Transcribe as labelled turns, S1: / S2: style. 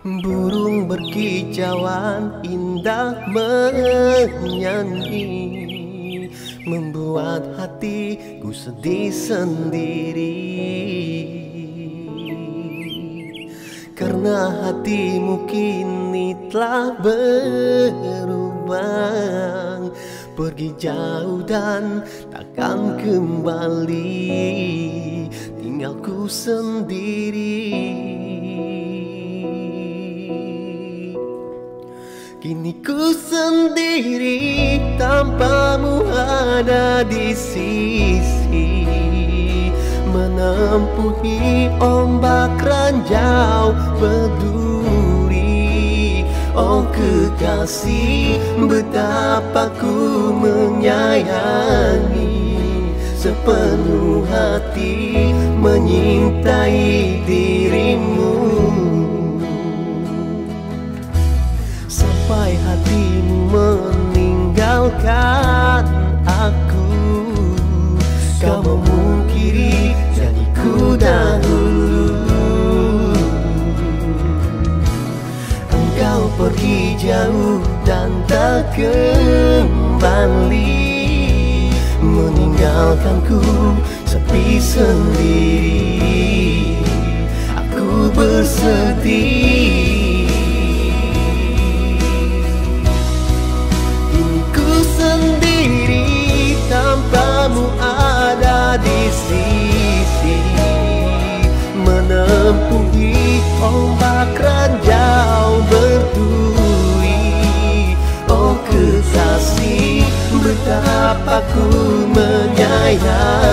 S1: Burung berkicauan indah menyanyi, membuat hatiku sedih sendiri. Karena hatimu kini telah berubah, pergi jauh dan takkan kembali, tinggalku sendiri. Kini ku sendiri tanpamu ada di sisi, menempuhi ombak ranjau berduri. Oh kekasih, betapa ku menyayangi, sepenuh hati menyintai dirimu. Sampai hatimu meninggalkan aku, kau memungkiri janjiku dahulu. Engkau pergi jauh dan tak kembali, meninggalkanku sepi sendiri. Aku bersedih, sendiri tanpamu ada di sisi, menempuhi ombak ranjau berduri. Oh kekasih, betapa ku menyayangi,